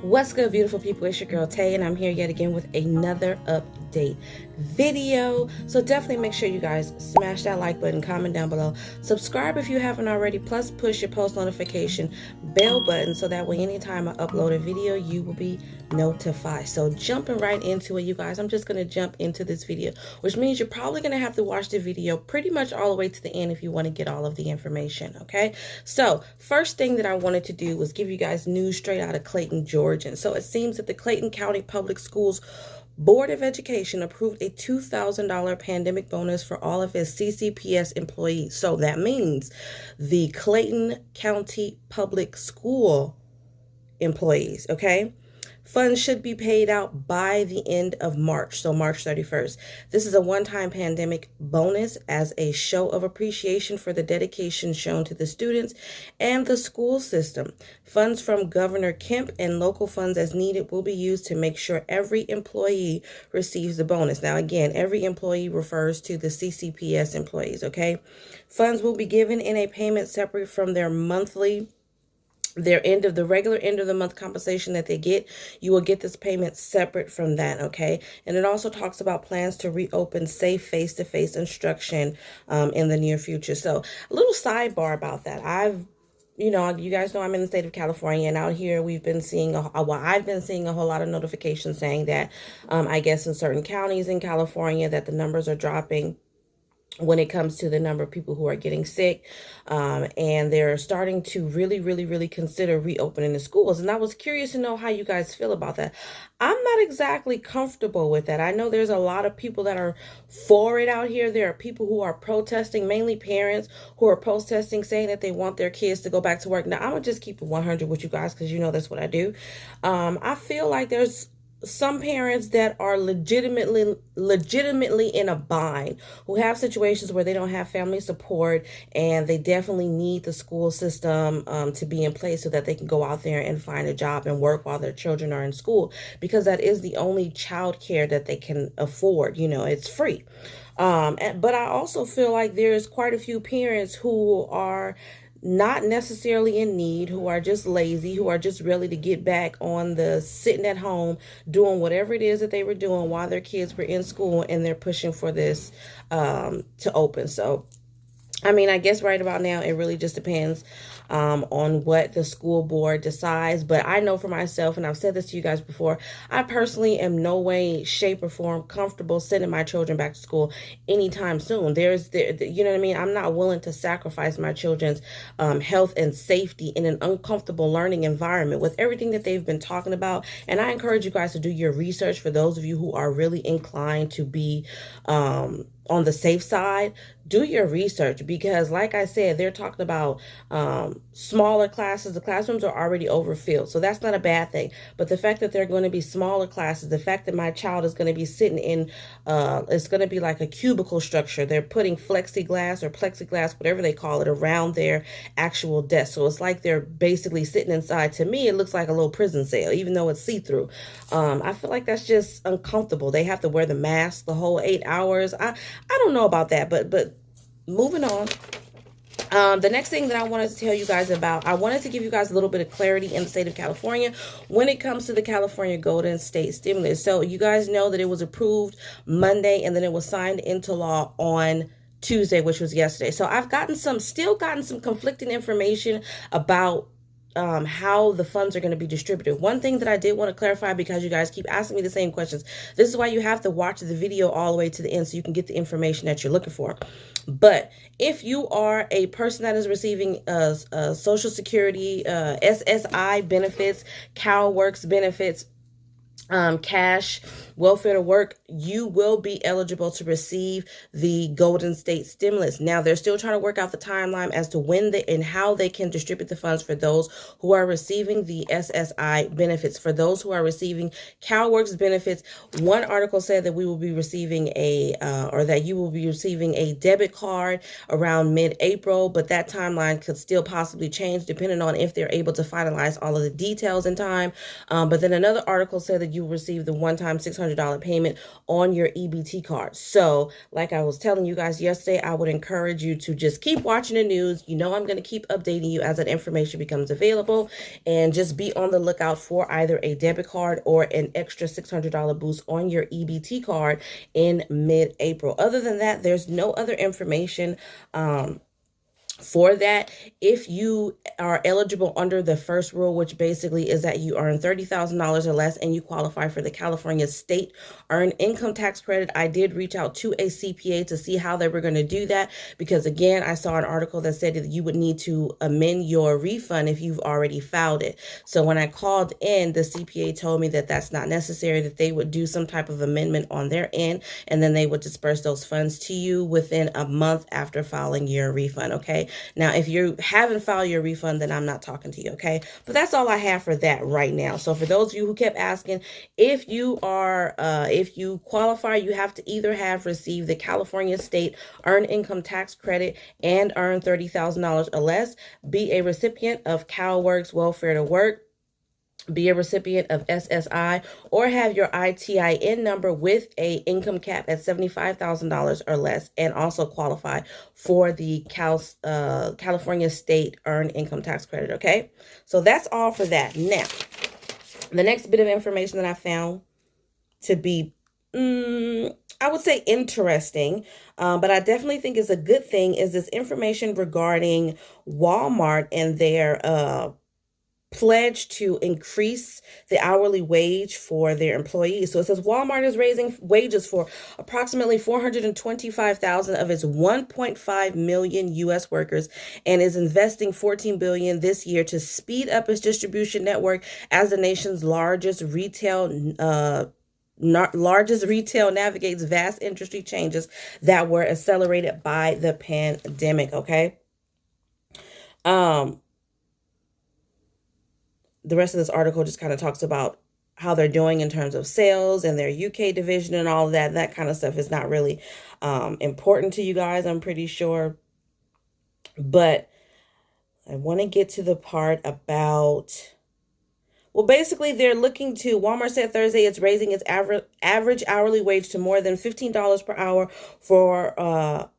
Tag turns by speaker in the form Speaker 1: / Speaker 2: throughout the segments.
Speaker 1: What's good, beautiful people? It's your girl Tay, and I'm here yet again with another update video. So definitely make sure you guys smash that like button, comment down below, subscribe if you haven't already, plus push your post notification bell button so that way anytime I upload a video you will be notified. So jumping right into it, you guys, I'm just going to jump into this video, which means you're probably going to have to watch the video pretty much all the way to the end if you want to get all of the information. Okay, so first thing that I wanted to do was give you guys news straight out of Clayton, Georgia. So it seems that the Clayton County Public Schools Board of Education approved a $2,000 pandemic bonus for all of its CCPS employees. So that means the Clayton County Public School employees, okay? Funds should be paid out by the end of March, so March 31st. This is a one-time pandemic bonus as a show of appreciation for the dedication shown to the students and the school system. Funds from Governor Kemp and local funds as needed will be used to make sure every employee receives the bonus. Now, again, every employee refers to the CCPS employees, okay? Funds will be given in a payment separate from their regular end of the month compensation that they get. You will get this payment separate from that, okay? And it also talks about plans to reopen safe face-to-face instruction in the near future. So a little sidebar about that. You guys know I'm in the state of California, and out here I've been seeing a whole lot of notifications saying that I guess in certain counties in California that the numbers are dropping when it comes to the number of people who are getting sick, and they're starting to really consider reopening the schools. And I was curious to know how you guys feel about that. I'm not exactly comfortable with that. I know there's a lot of people that are for it out here. There are people who are protesting, mainly parents who are protesting, saying that they want their kids to go back to work. Now, I'm going to just keep it 100 with you guys because you know that's what I do. I feel like there's some parents that are legitimately in a bind, who have situations where they don't have family support, and they definitely need the school system to be in place so that they can go out there and find a job and work while their children are in school, because that is the only child care that they can afford. You know, it's free. But I also feel like there's quite a few parents who are not necessarily in need, who are just lazy, who are just ready to get back on the sitting at home doing whatever it is that they were doing while their kids were in school, and they're pushing for this to open. So I mean, I guess right about now, it really just depends on what the school board decides. But I know for myself, and I've said this to you guys before, I personally am no way, shape, or form comfortable sending my children back to school anytime soon. You know what I mean? I'm not willing to sacrifice my children's health and safety in an uncomfortable learning environment with everything that they've been talking about. And I encourage you guys to do your research for those of you who are really inclined to be on the safe side. Do your research, because like I said, they're talking about smaller classes. The classrooms are already overfilled, so that's not a bad thing. But the fact that they're going to be smaller classes, the fact that my child is going to be sitting in, it's going to be like a cubicle structure. They're putting plexiglass, whatever they call it, around their actual desk. So it's like they're basically sitting inside. To me, it looks like a little prison cell, even though it's see-through. I feel like that's just uncomfortable. They have to wear the mask the whole 8 hours. I don't know about that, but moving on. The next thing that I wanted to tell you guys about, I wanted to give you guys a little bit of clarity in the state of California when it comes to the California Golden State Stimulus. So you guys know that it was approved Monday, and then it was signed into law on Tuesday, which was yesterday. So I've still gotten some conflicting information about how the funds are going to be distributed. One thing that I did want to clarify, because you guys keep asking me the same questions, this is why you have to watch the video all the way to the end so you can get the information that you're looking for. But if you are a person that is receiving Social Security, SSI benefits, CalWorks benefits, cash, welfare to work, you will be eligible to receive the Golden State Stimulus. Now, they're still trying to work out the timeline as to when and how they can distribute the funds for those who are receiving the SSI benefits. For those who are receiving CalWorks benefits, one article said that we will be receiving that you will be receiving a debit card around mid-April, but that timeline could still possibly change depending on if they're able to finalize all of the details in time. But then another article said that you receive the one-time $600 payment on your EBT card. So like I was telling you guys yesterday, I would encourage you to just keep watching the news. You know, I'm going to keep updating you as that information becomes available, and just be on the lookout for either a debit card or an extra $600 boost on your EBT card in mid-April. Other than that, there's no other information for that. If you are eligible under the first rule, which basically is that you earn $30,000 or less and you qualify for the California state earned income tax credit, I did reach out to a CPA to see how they were going to do that, because again, I saw an article that said that you would need to amend your refund if you've already filed it. So when I called in, the CPA told me that that's not necessary, that they would do some type of amendment on their end, and then they would disperse those funds to you within a month after filing your refund. Okay. Now, if you haven't filed your refund, then I'm not talking to you, okay? But that's all I have for that right now. So for those of you who kept asking, if you qualify, you have to either have received the California state earned income tax credit and earn $30,000 or less, be a recipient of CalWorks Welfare to Work, be a recipient of SSI, or have your ITIN number with a income cap at $75,000 or less, and also qualify for the California state earned income tax credit. Okay, so that's all for that. Now, the next bit of information that I found to be I would say interesting, but I definitely think is a good thing, is this information regarding Walmart and their pledge to increase the hourly wage for their employees. So it says Walmart is raising wages for approximately 425,000 of its 1.5 million U.S. workers, and is investing $14 billion this year to speed up its distribution network as the nation's largest retail navigates vast industry changes that were accelerated by the pandemic. Okay. The rest of this article just kind of talks about how they're doing in terms of sales and their UK division and all of that. That kind of stuff is not really important to you guys, I'm pretty sure. But I want to get to the part about, well, basically they're looking to, Walmart said Thursday it's raising its average hourly wage to more than $15 per hour for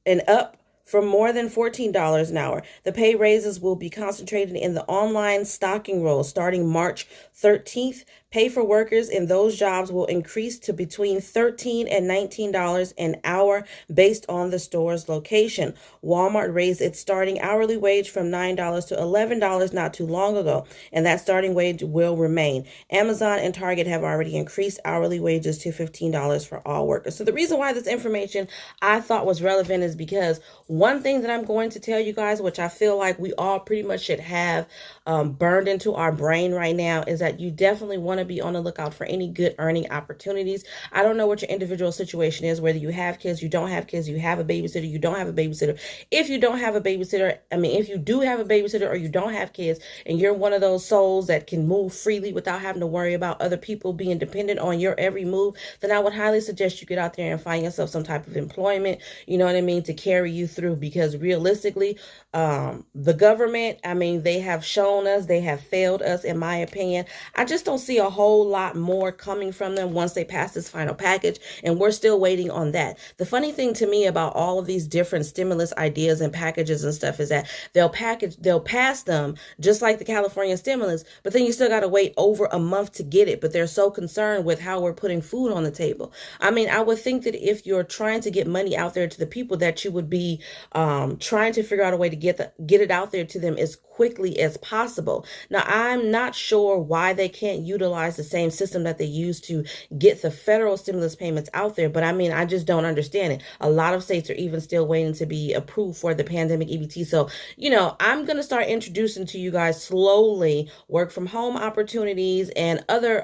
Speaker 1: and up from more than $14 an hour. The pay raises will be concentrated in the online stocking roles starting March 13th. Pay for workers in those jobs will increase to between $13 and $19 an hour based on the store's location. Walmart raised its starting hourly wage from $9 to $11 not too long ago, and that starting wage will remain. Amazon and Target have already increased hourly wages to $15 for all workers. So the reason why this information I thought was relevant is because one thing that I'm going to tell you guys, which I feel like we all pretty much should have burned into our brain right now, is that you definitely want to be on the lookout for any good earning opportunities. I don't know what your individual situation is, whether you have kids, you don't have kids, you have a babysitter, you don't have a babysitter. If you don't have a babysitter, if you do have a babysitter or you don't have kids and you're one of those souls that can move freely without having to worry about other people being dependent on your every move, then I would highly suggest you get out there and find yourself some type of employment, you know what I mean, to carry you through, because realistically, the government, they have shown us, they have failed us, in my opinion. I just don't see a whole lot more coming from them once they pass this final package, and we're still waiting on that. The funny thing to me about all of these different stimulus ideas and packages and stuff is that they'll pass them just like the California stimulus, but then you still got to wait over a month to get it. But they're so concerned with how we're putting food on the table. I would think that if you're trying to get money out there to the people, that you would be trying to figure out a way to get it out there to them as quickly as possible. Now, I'm not sure why they can't utilize the same system that they used to get the federal stimulus payments out there, but I just don't understand it. A lot of states are even still waiting to be approved for the pandemic EBT. So, I'm going to start introducing to you guys slowly work from home opportunities and other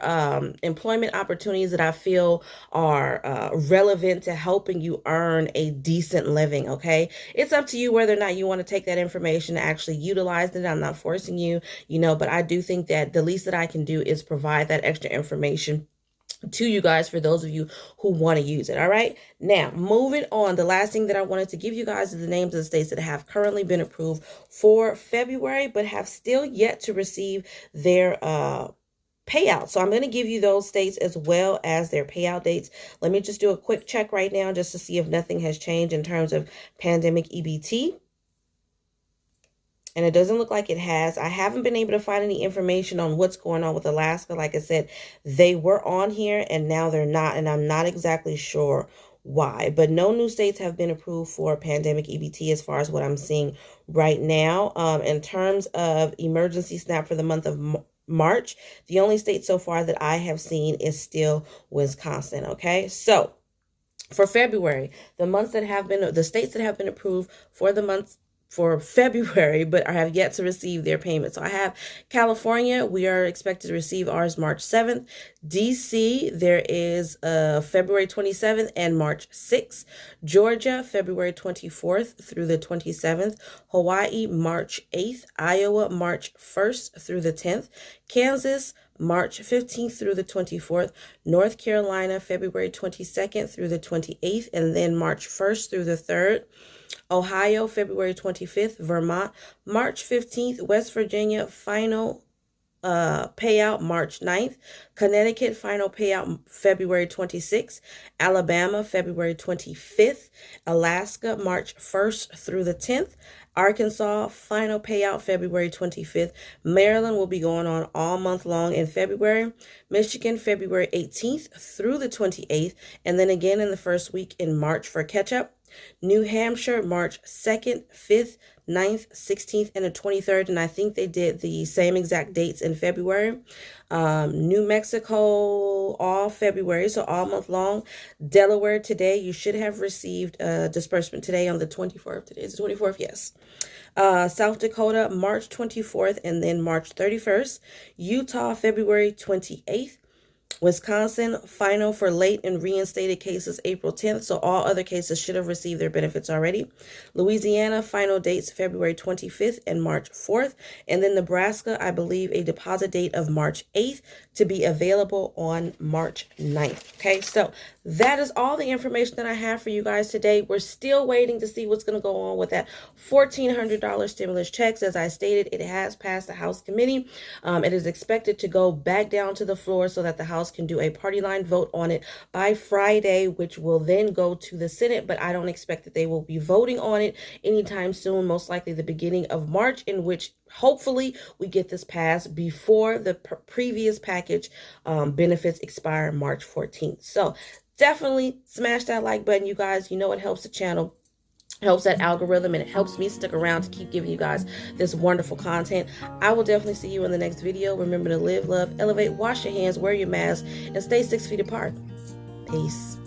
Speaker 1: employment opportunities that I feel are relevant to helping you earn a decent living. Okay. It's up to you whether or not you want to take that information and actually utilize it. I'm not forcing you, but I do think that the least that I can do is provide that extra information to you guys for those of you who want to use it. All right. Now, moving on, the last thing that I wanted to give you guys is the names of the states that have currently been approved for February, but have still yet to receive their payout. So I'm going to give you those states as well as their payout dates. Let me just do a quick check right now just to see if nothing has changed in terms of pandemic EBT. And it doesn't look like it has. I haven't been able to find any information on what's going on with Alaska. Like I said, they were on here and now they're not. And I'm not exactly sure why. But no new states have been approved for pandemic EBT as far as what I'm seeing right now. In terms of emergency SNAP for the month of March, the only state so far that I have seen is still Wisconsin. Okay, so for February, the states that have been approved for the months for February, but have yet to receive their payment. So I have California. We are expected to receive ours March 7th. DC, there is February 27th and March 6th. Georgia, February 24th through the 27th. Hawaii, March 8th. Iowa, March 1st through the 10th. Kansas, March 15th through the 24th, North Carolina, February 22nd through the 28th, and then March 1st through the 3rd. Ohio, February 25th, Vermont, March 15th, West Virginia, final payout March 9th, Connecticut, final payout February 26th, Alabama, February 25th, Alaska, March 1st through the 10th, Arkansas, final payout February 25th. Maryland will be going on all month long in February. Michigan, February 18th through the 28th, and then again in the first week in March for catch-up. New Hampshire, March 2nd, 5th, 9th, 16th, and the 23rd, and I think they did the same exact dates in February. New Mexico, all February, so all month long. Delaware today, you should have received a disbursement today on the 24th. Today is the 24th, yes. South Dakota, March 24th, and then March 31st. Utah, February 28th. Wisconsin, final for late and reinstated cases April 10th, so all other cases should have received their benefits already. Louisiana, final dates February 25th and March 4th. And then Nebraska, I believe a deposit date of March 8th to be available on March 9th. Okay, so that is all the information that I have for you guys today. We're still waiting to see what's going to go on with that $1,400 stimulus checks. As I stated, it has passed the House committee. It is expected to go back down to the floor so that the House can do a party line vote on it by Friday, which will then go to the Senate, but I don't expect that they will be voting on it anytime soon, most likely the beginning of March, in which hopefully we get this passed before the previous package benefits expire March 14th. So definitely smash that like button, you guys. You know it helps the channel, helps that algorithm, and it helps me stick around to keep giving you guys this wonderful content. I will definitely see you in the next video. Remember to live, love, elevate, wash your hands, wear your mask, and stay 6 feet apart. Peace.